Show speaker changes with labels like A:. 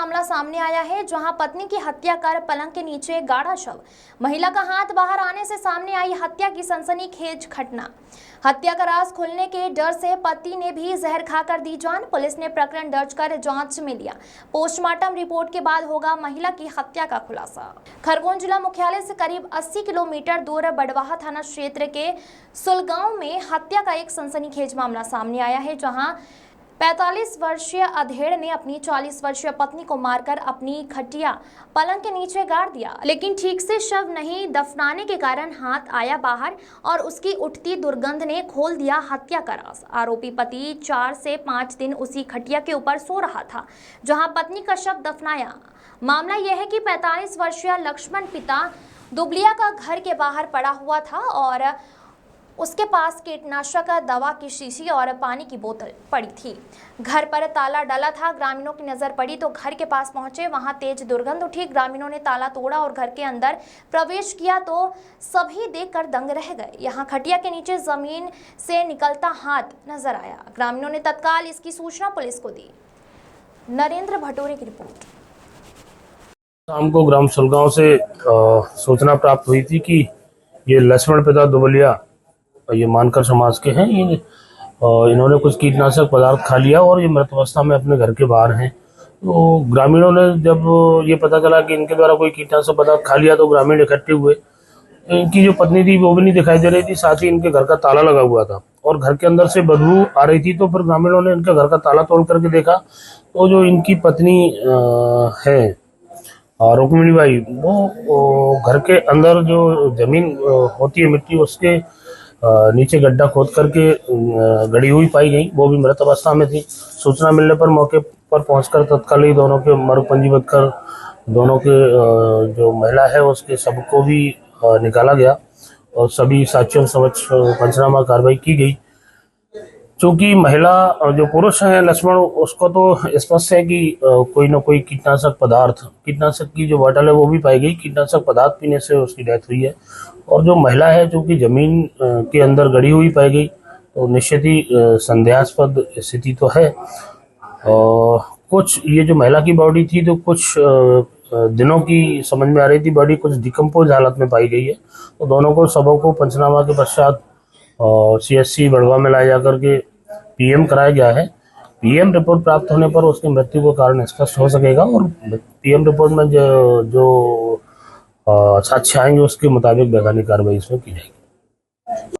A: मामला सामने आया है, जहां पत्नी की हत्या कर पलंग के नीचे गाड़ा शव। महिला का हाथ बाहर आने से सामने आई हत्या की सनसनीखेज घटना। हत्या का राज खुलने के डर से पति ने भी जहर खाकर दी जान। पुलिस ने प्रकरण दर्ज कर जांच में लिया। पोस्टमार्टम रिपोर्ट के बाद होगा महिला की हत्या का खुलासा। खरगोन जिला मुख्यालय से करीब 80 किलोमीटर दूर बड़वाहा थाना क्षेत्र के सुलगांव में हत्या का एक सनसनीखेज मामला सामने आया है, जहां 45 वर्षीय अधेड़ ने अपनी 40 वर्षीय पत्नी को मारकर अपनी खटिया पलंग के नीचे गाड़ दिया, लेकिन ठीक से शव नहीं दफनाने के कारण हाथ आया बाहर और उसकी उठती दुर्गंध ने खोल दिया हत्या का राज। आरोपी पति 4 से 5 दिन उसी खटिया के ऊपर सो रहा था जहां पत्नी का शव दफनाया। मामला यह है कि 45 वर्षीय लक्ष्मण पिता दुबलिया का घर के बाहर पड़ा हुआ था और उसके पास कीटनाशक दवा की शीशी और पानी की बोतल पड़ी थी। घर पर ताला डाला था। ग्रामीणों की नजर पड़ी तो घर के पास पहुंचे, वहां तेज दुर्गंध उठी। ग्रामीणों ने ताला तोड़ा और घर के अंदर प्रवेश किया तो सभी देखकर दंग रह गए। यहां खटिया के नीचे जमीन से निकलता हाथ नजर आया। ग्रामीणों ने तत्काल इसकी सूचना पुलिस को दी। नरेंद्र भटोरे की रिपोर्ट।
B: शाम को ग्राम सुलगांव से सूचना प्राप्त हुई थी कि ये लक्ष्मण पिता दुबलिया ये मानकर समाज के हैं, इन्होंने कुछ कीटनाशक पदार्थ खा लिया और ये मृत अवस्था में अपने घर के बाहर हैं। तो ग्रामीणों ने जब ये पता चला कि इनके द्वारा कोई कीटनाशक पदार्थ खा लिया तो ग्रामीण इकट्ठे हुए। इनकी जो पत्नी थी वो भी नहीं दिखाई दे रही थी, साथ ही इनके घर का ताला लगा हुआ था और घर के अंदर से बदबू आ रही थी। तो फिर ग्रामीणों ने इनके घर का ताला तोड़ करके देखा तो जो इनकी पत्नी है रुक्मिणी बाई, वो घर के अंदर जो जमीन होती है मिट्टी, उसके नीचे गड्ढा खोद करके गड़ी हुई पाई गई। वो भी मृत अवस्था में थी। सूचना मिलने पर मौके पर पहुंचकर तत्काल ही दोनों के मर्ग पंजीबद्ध कर दोनों के जो महिला है उसके शव को भी निकाला गया और सभी साक्ष्यों समक्ष पंचनामा कार्रवाई की गई। चूंकि महिला जो पुरुष है लक्ष्मण, उसको तो स्पष्ट है कि कोई न कोई कीटनाशक की जो बोतल है वो भी पाई गई। कीटनाशक पदार्थ पीने से उसकी डेथ हुई है। और जो महिला है चूंकि जमीन के अंदर गड़ी हुई पाई गई तो निश्चित ही संदेहास्पद स्थिति तो है। कुछ ये जो महिला की बॉडी थी तो कुछ दिनों की समझ में आ रही थी, बॉडी कुछ डिकम्पोज हालत में पाई गई है। तो दोनों को शवों को पंचनामा के पश्चात CHC बड़वा में लाया जाकर के PM कराया गया है। PM रिपोर्ट प्राप्त होने पर उसकी मृत्यु का कारण स्पष्ट हो सकेगा और PM रिपोर्ट में जो साक्ष्य आएंगे उसके मुताबिक वैधानिक कार्रवाई इसमें की जाएगी।